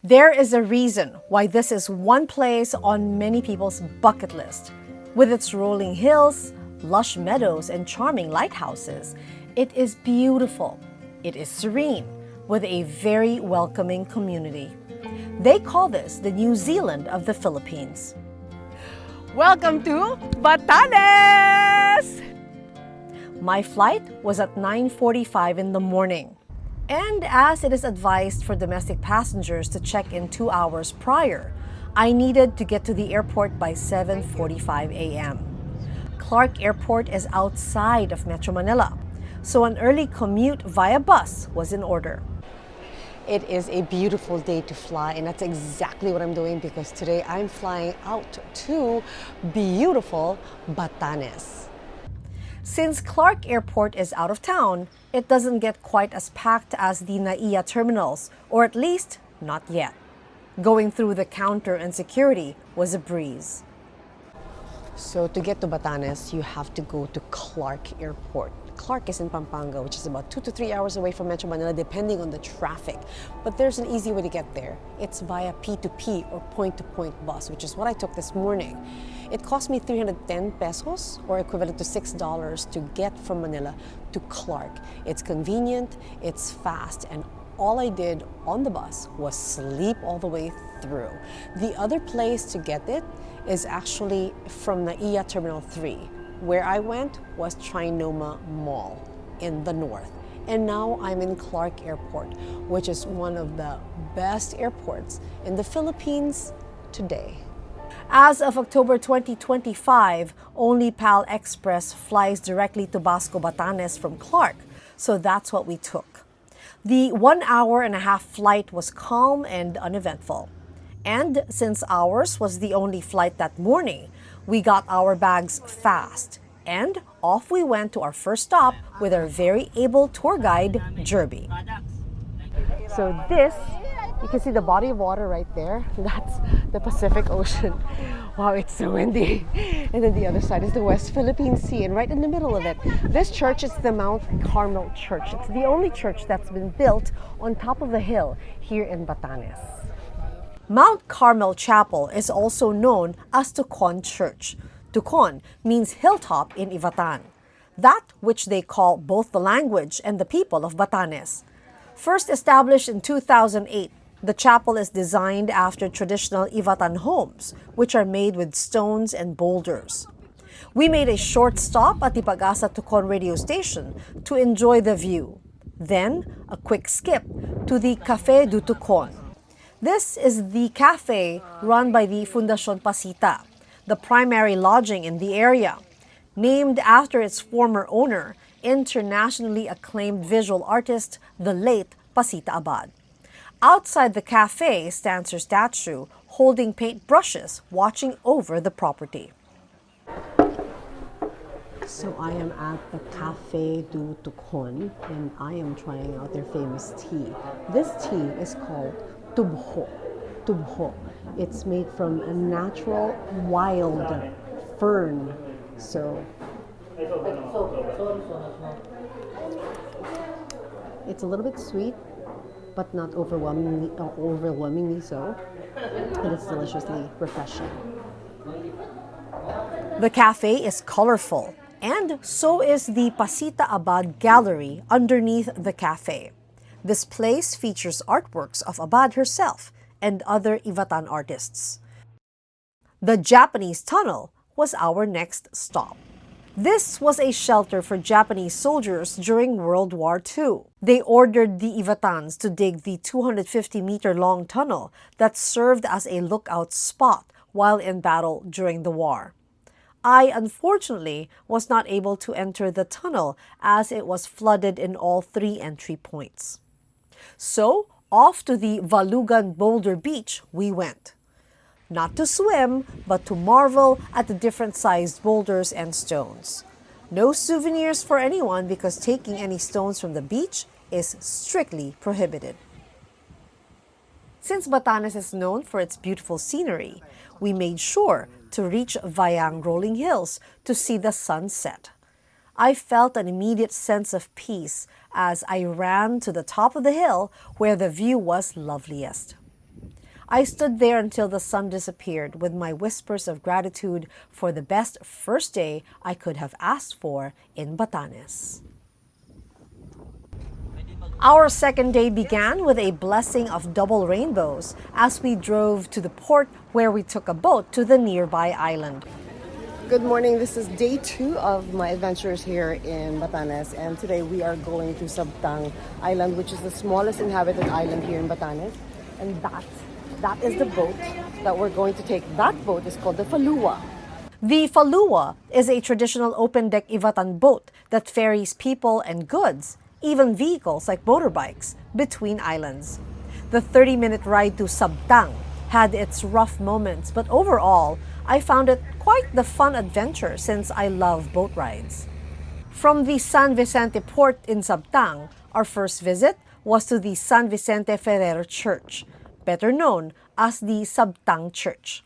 There is a reason why this is one place on many people's bucket list. With its rolling hills, lush meadows, and charming lighthouses, it is beautiful. It is serene, with a very welcoming community. They call this the New Zealand of the Philippines. Welcome to Batanes! My flight was at 9:45 in the morning. And as it is advised for domestic passengers to check in 2 hours prior, I needed to get to the airport by 7:45 a.m. Clark Airport is outside of Metro Manila, so an early commute via bus was in order. It is a beautiful day to fly, and that's exactly what I'm doing because today I'm flying out to beautiful Batanes. Since Clark Airport is out of town, it doesn't get quite as packed as the NAIA terminals, or at least not yet. Going through the counter and security was a breeze. So to get to Batanes, you have to go to Clark Airport. Clark is in Pampanga, which is about 2 to 3 hours away from Metro Manila, depending on the traffic. But there's an easy way to get there. It's via P2P, or point-to-point bus, which is what I took this morning. It cost me 310 pesos, or equivalent to $6, to get from Manila to Clark. It's convenient, it's fast, and all I did on the bus was sleep all the way through. The other place to get it is actually from NAIA Terminal 3. Where I went was Trinoma Mall in the north. And now I'm in Clark Airport, which is one of the best airports in the Philippines today. As of October 2025, only PAL Express flies directly to Basco, Batanes from Clark, so that's what we took. The 1 hour and a half flight was calm and uneventful. And since ours was the only flight that morning, we got our bags fast, and off we went to our first stop with our very able tour guide, Jerby. So this, you can see the body of water right there. That's the Pacific Ocean. Wow, it's so windy. And then the other side is the West Philippine Sea, and right in the middle of it, this church is the Mount Carmel Church. It's the only church that's been built on top of the hill here in Batanes. Mount Carmel Chapel is also known as Tucon Church. Tucon means hilltop in Ivatan, that which they call both the language and the people of Batanes. First established in 2008, the chapel is designed after traditional Ivatan homes, which are made with stones and boulders. We made a short stop at the Pag-asa Tucon radio station to enjoy the view. Then, a quick skip to the Café du Tucon. This is the cafe run by the Fundación Pasita, the primary lodging in the area. Named after its former owner, internationally acclaimed visual artist, the late Pasita Abad. Outside the cafe stands her statue, holding paint brushes, watching over the property. So I am at the Café du Tucon, and I am trying out their famous tea. This tea is called tubho. Tubho. It's made from a natural wild fern. So it's a little bit sweet, but not overwhelmingly so. And it's deliciously refreshing. The cafe is colorful, and so is the Pasita Abad Gallery underneath the cafe. This place features artworks of Abad herself and other Ivatan artists. The Japanese tunnel was our next stop. This was a shelter for Japanese soldiers during World War II. They ordered the Ivatans to dig the 250-meter-long tunnel that served as a lookout spot while in battle during the war. I, unfortunately, was not able to enter the tunnel as it was flooded in all 3 entry points. So, off to the Valugan Beach we went. Not to swim, but to marvel at the different sized boulders and stones. No souvenirs for anyone because taking any stones from the beach is strictly prohibited. Since Batanes is known for its beautiful scenery, we made sure to reach Vayang rolling hills to see the sunset. I felt an immediate sense of peace as I ran to the top of the hill where the view was loveliest. I stood there until the sun disappeared with my whispers of gratitude for the best first day I could have asked for in Batanes. Our second day began with a blessing of double rainbows as we drove to the port where we took a boat to the nearby island. Good morning. This is day 2 of my adventures here in Batanes, and today we are going to Sabtang Island, which is the smallest inhabited island here in Batanes. And that is the boat that we're going to take. That boat is called the Falua. The Falua is a traditional open-deck Ivatan boat that ferries people and goods, even vehicles like motorbikes, between islands. The 30-minute ride to Sabtang had its rough moments, but overall, I found it quite the fun adventure since I love boat rides. From the San Vicente port in Sabtang, our first visit was to the San Vicente Ferrer Church, better known as the Sabtang Church.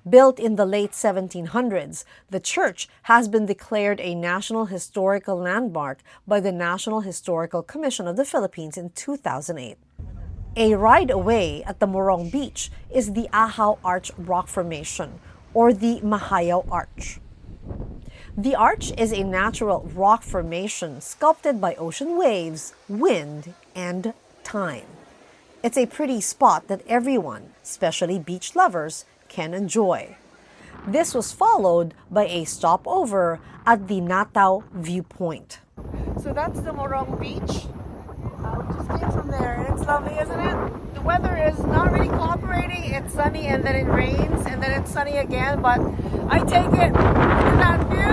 Built in the late 1700s, the church has been declared a National Historical Landmark by the National Historical Commission of the Philippines in 2008. A ride away at the Morong Beach is the Ahaw Arch Rock Formation, or the Mahayaw Arch. The arch is a natural rock formation sculpted by ocean waves, wind, and time. It's a pretty spot that everyone, especially beach lovers, can enjoy. This was followed by a stopover at the Nataw viewpoint. So that's the Morong Beach. We just came from there, and it's lovely, isn't it? The weather is not really cooperating. It's sunny, and then it rains, and then it's sunny again, but I take it. Look at that view!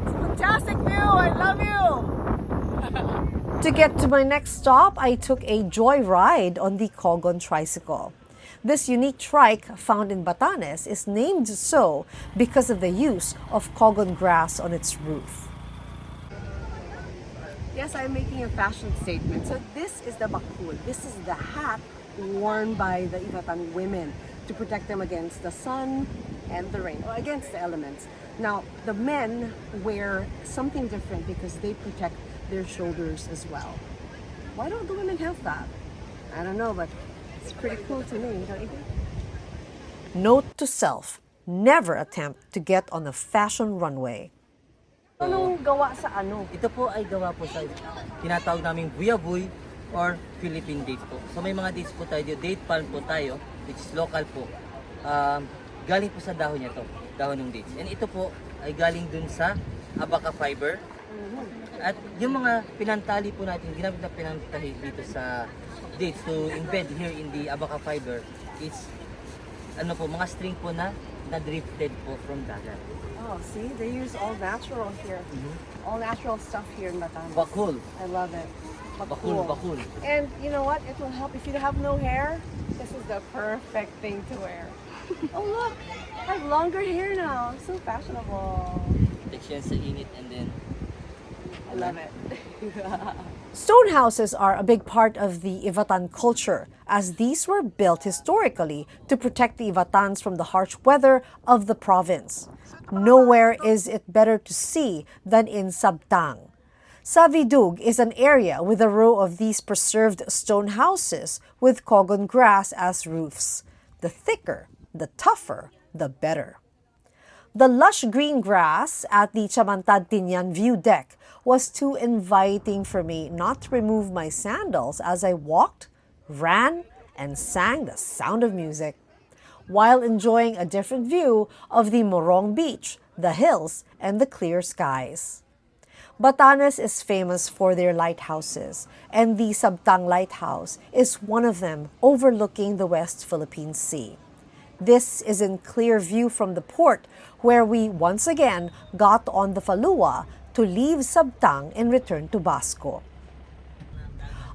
It's a fantastic view. I love you! To get to my next stop, I took a joy ride on the Cogon tricycle. This unique trike found in Batanes is named so because of the use of Cogon grass on its roof. Yes, I'm making a fashion statement. So this is the bakul. This is the hat worn by the Ivatan women to protect them against the sun and the rain, or against the elements. Now, the men wear something different because they protect their shoulders as well. Why don't the women have that? I don't know, but it's pretty cool to me, don't you think? Note to self, never attempt to get on a fashion runway. Anong gawa sa ano? Ito po ay gawa po sa tinatawag naming buyabuy or Philippine dates po. So may mga dates po tayo, date palm po tayo, which is local po. Galing po sa dahon niya to, dahon ng dates. And ito po ay galing dun sa abaca fiber. At yung mga pinantali po natin, ginamit na pinantali dito sa dates to embed here in the abaca fiber is ano po, mga string po na drifted po from dagat. Oh, see, they use all natural here. All natural stuff here in Batanes. Bakul. I love it. Bakul, bakul. And you know what? It will help if you have no hair. This is the perfect thing to wear. Oh look, I have longer hair now. I'm so fashionable. Protection sa init and then I love it. Stone houses are a big part of the Ivatan culture, as these were built historically to protect the Ivatans from the harsh weather of the province. Nowhere is it better to see than in Sabtang. Savidug is an area with a row of these preserved stone houses with Cogon grass as roofs. The thicker, the tougher, the better. The lush green grass at the Chamantad Tinyan view deck was too inviting for me not to remove my sandals as I walked, ran, and sang the sound of music, while enjoying a different view of the Morong Beach, the hills, and the clear skies. Batanes is famous for their lighthouses, and the Sabtang Lighthouse is one of them overlooking the West Philippine Sea. This is in clear view from the port, where we once again got on the Falua to leave Sabtang and return to Basco.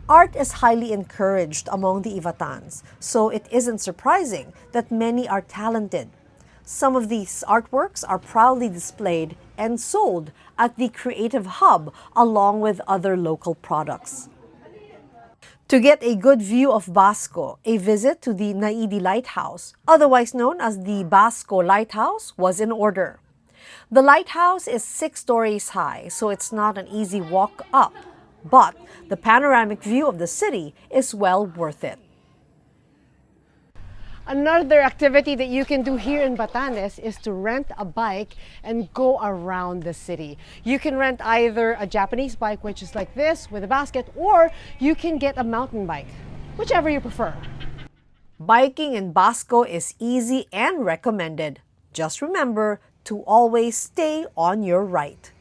Art is highly encouraged among the Ivatans, so it isn't surprising that many are talented. Some of these artworks are proudly displayed and sold at the Creative Hub along with other local products. To get a good view of Basco, a visit to the Naidi Lighthouse, otherwise known as the Basco Lighthouse, was in order. The lighthouse is 6 stories high, so it's not an easy walk up, but the panoramic view of the city is well worth it. Another activity that you can do here in Batanes is to rent a bike and go around the city. You can rent either a Japanese bike, which is like this with a basket, or you can get a mountain bike, whichever you prefer. Biking in Basco is easy and recommended. Just remember to always stay on your right.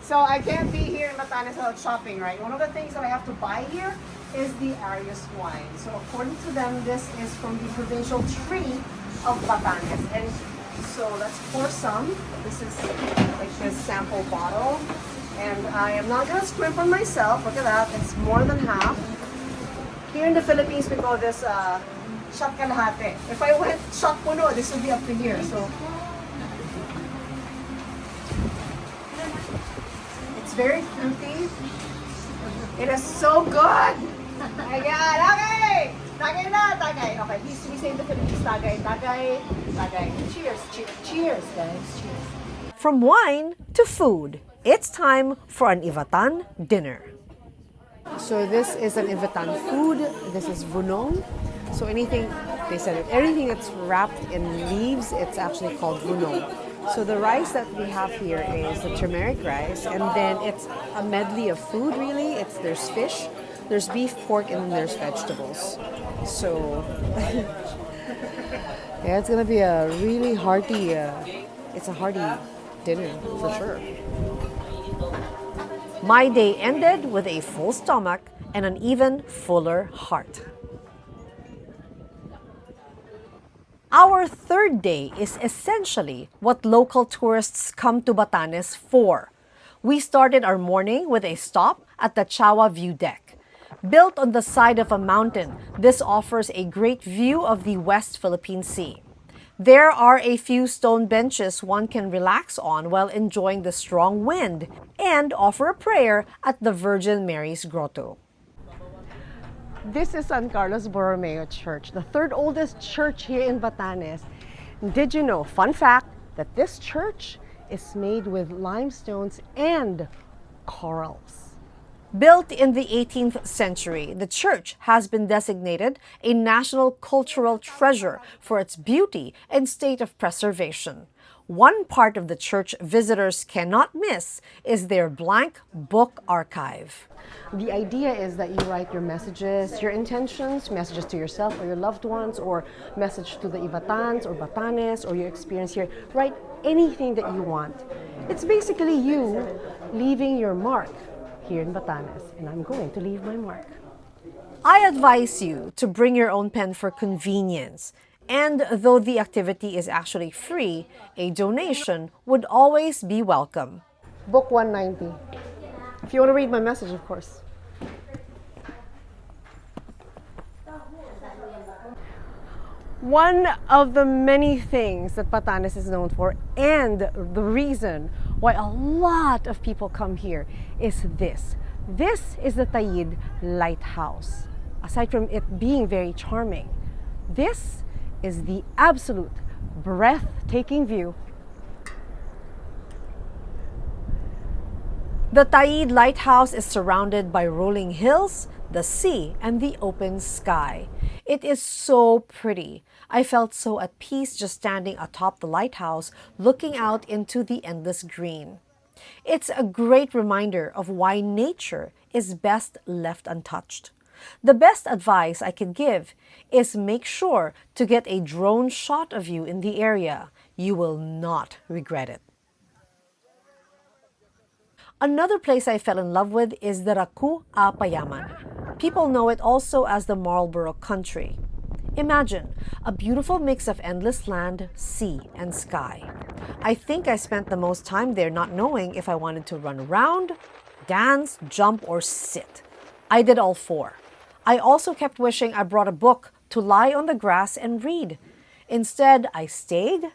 So I can't be here in Batanes without shopping, right? One of the things that I have to buy here is the Arius wine. So according to them, this is from the provincial tree of Batanes. And so let's pour some. This is like this sample bottle. And I am not gonna scrimp on myself. Look at that, it's more than half. Here in the Philippines, we call this shot kalahate. If I went shot puno, this would be up to here. So it's very fruity. It is so good. Ayan, okay. Tagay na, tagay. Okay, we say in the Philippines, tagay, tagay, tagay. Cheers, cheers, cheers, guys. Cheers. From wine to food, it's time for an Ivatan dinner. So this is an Ivatan food. This is vunong. So anything, they said it, everything that's wrapped in leaves, it's actually called vunong. So the rice that we have here is the turmeric rice, and then it's a medley of food really. There's fish, there's beef, pork, and then there's vegetables. So yeah, it's gonna be a really hearty, it's a hearty dinner for sure. My day ended with a full stomach and an even fuller heart. Our third day is essentially what local tourists come to Batanes for. We started our morning with a stop at the Chawa View Deck. Built on the side of a mountain, this offers a great view of the West Philippine Sea. There are a few stone benches one can relax on while enjoying the strong wind and offer a prayer at the Virgin Mary's Grotto. This is San Carlos Borromeo Church, the third oldest church here in Batanes. Did you know, fun fact, that this church is made with limestones and corals? Built in the 18th century, the church has been designated a national cultural treasure for its beauty and state of preservation. One part of the church visitors cannot miss is their blank book archive. The idea is that you write your messages, your intentions, messages to yourself or your loved ones, or message to the Ivatans or Batanes or your experience here. Write anything that you want. It's basically you leaving your mark here in Batanes, and I'm going to leave my mark. I advise you to bring your own pen for convenience. And though the activity is actually free, a donation would always be welcome. Book 190. If you want to read my message, of course. One of the many things that Batanes is known for, and the reason why a lot of people come here, is this. This is the Taid Lighthouse. Aside from it being very charming, this is the absolute breathtaking view. The Taid Lighthouse is surrounded by rolling hills, the sea, and the open sky. It is so pretty. I felt so at peace just standing atop the lighthouse, looking out into the endless green. It's a great reminder of why nature is best left untouched. The best advice I can give is make sure to get a drone shot of you in the area. You will not regret it. Another place I fell in love with is the Raku a Payaman. People know it also as the Marlborough Country. Imagine a beautiful mix of endless land, sea, and sky. I think I spent the most time there not knowing if I wanted to run around, dance, jump, or sit. I did all four. I also kept wishing I brought a book to lie on the grass and read. Instead, I stayed,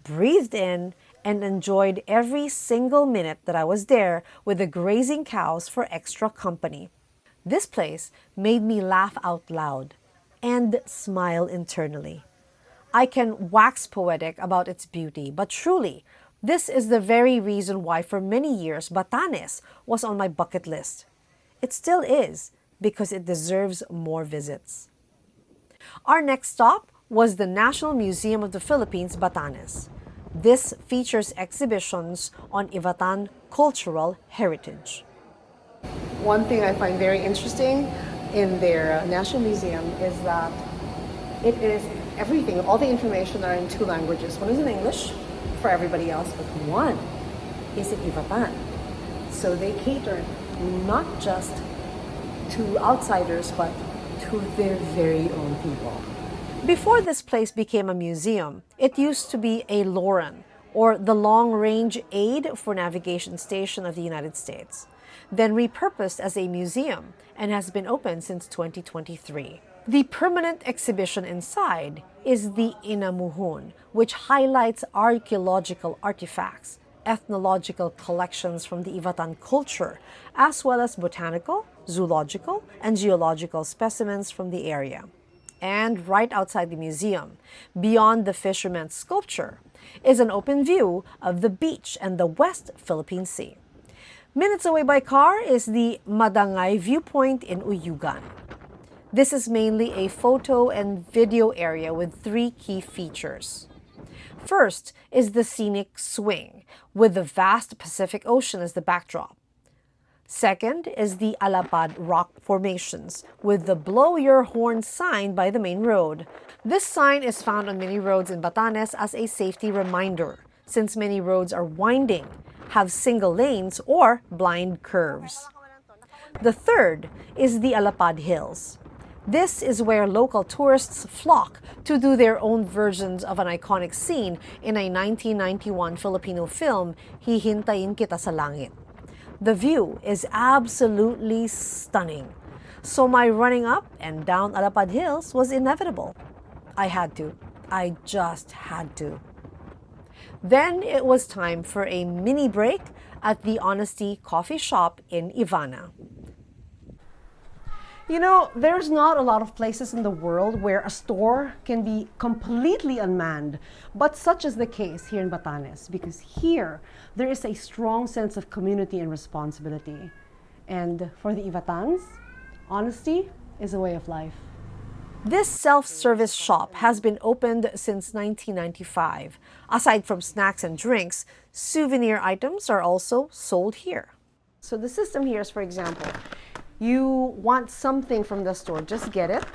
breathed in, and enjoyed every single minute that I was there with the grazing cows for extra company. This place made me laugh out loud and smile internally. I can wax poetic about its beauty, but truly, this is the very reason why for many years Batanes was on my bucket list. It still is, because it deserves more visits. Our next stop was the National Museum of the Philippines, Batanes. This features exhibitions on Ivatan cultural heritage. One thing I find very interesting in their National Museum is that it is everything, all the information are in two languages. One is in English for everybody else, but one is in Ivatan. So they cater not just to outsiders, but to their very own people. Before this place became a museum, it used to be a LORAN, or the Long Range Aid for Navigation Station of the United States, then repurposed as a museum and has been open since 2023. The permanent exhibition inside is the Inamuhun, which highlights archaeological artifacts, ethnological collections from the Ivatan culture, as well as botanical, zoological, and geological specimens from the area. And right outside the museum, beyond the fisherman's sculpture, is an open view of the beach and the West Philippine Sea. Minutes away by car is the Madangay viewpoint in Uyugan. This is mainly a photo and video area with three key features. First is the scenic swing, with the vast Pacific Ocean as the backdrop. Second is the Alapad rock formations, with the blow your horn sign by the main road. This sign is found on many roads in Batanes as a safety reminder, since many roads are winding, have single lanes, or blind curves. The third is the Alapad Hills. This is where local tourists flock to do their own versions of an iconic scene in a 1991 Filipino film, Hihintayin Kita sa Langit. The view is absolutely stunning, so my running up and down Alapad Hills was inevitable. I had to. I just had to. Then it was time for a mini break at the Honesty Coffee Shop in Ivana. You know, there's not a lot of places in the world where a store can be completely unmanned, but such is the case here in Batanes, because here there is a strong sense of community and responsibility. And for the Ivatans, honesty is a way of life. This self-service shop has been opened since 1995. Aside from snacks and drinks, souvenir items are also sold here. So the system here is, for example, you want something from the store, just get it.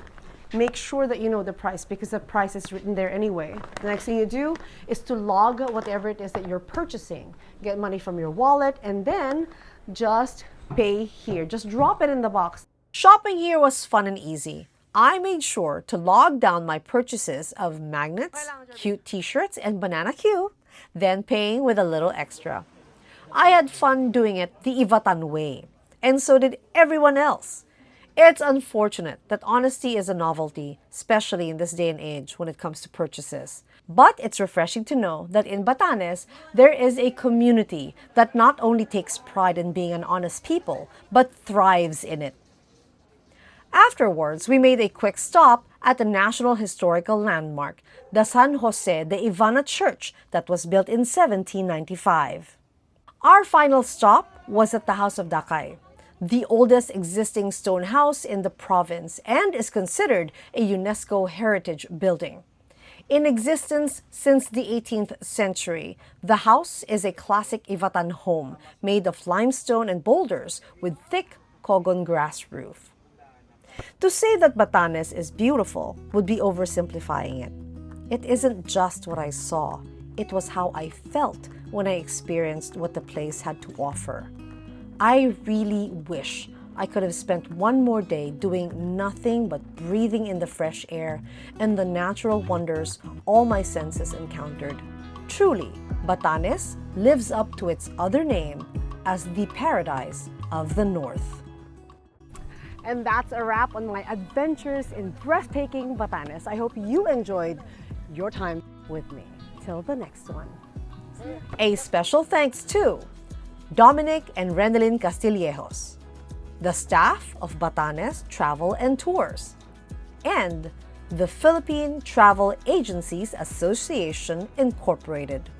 Make sure that you know the price, because the price is written there anyway. The next thing you do is to log whatever it is that you're purchasing. Get money from your wallet and then just pay here. Just drop it in the box. Shopping here was fun and easy. I made sure to log down my purchases of magnets, cute t-shirts, and banana Q, then paying with a little extra. I had fun doing it the Ivatan way, and so did everyone else. It's unfortunate that honesty is a novelty, especially in this day and age when it comes to purchases. But it's refreshing to know that in Batanes, there is a community that not only takes pride in being an honest people, but thrives in it. Afterwards, we made a quick stop at the National Historical Landmark, the San Jose de Ivana Church that was built in 1795. Our final stop was at the House of Dakay, the oldest existing stone house in the province and is considered a UNESCO heritage building. In existence since the 18th century, the house is a classic Ivatan home made of limestone and boulders with thick cogon grass roof. To say that Batanes is beautiful would be oversimplifying it. It isn't just what I saw, it was how I felt when I experienced what the place had to offer. I really wish I could have spent one more day doing nothing but breathing in the fresh air and the natural wonders all my senses encountered. Truly, Batanes lives up to its other name as the paradise of the North. And that's a wrap on my adventures in breathtaking Batanes. I hope you enjoyed your time with me. Till the next one. A special thanks to Dominic and Renelyn Castillejos, the staff of Batanes Travel and Tours, and the Philippine Travel Agencies Association Incorporated.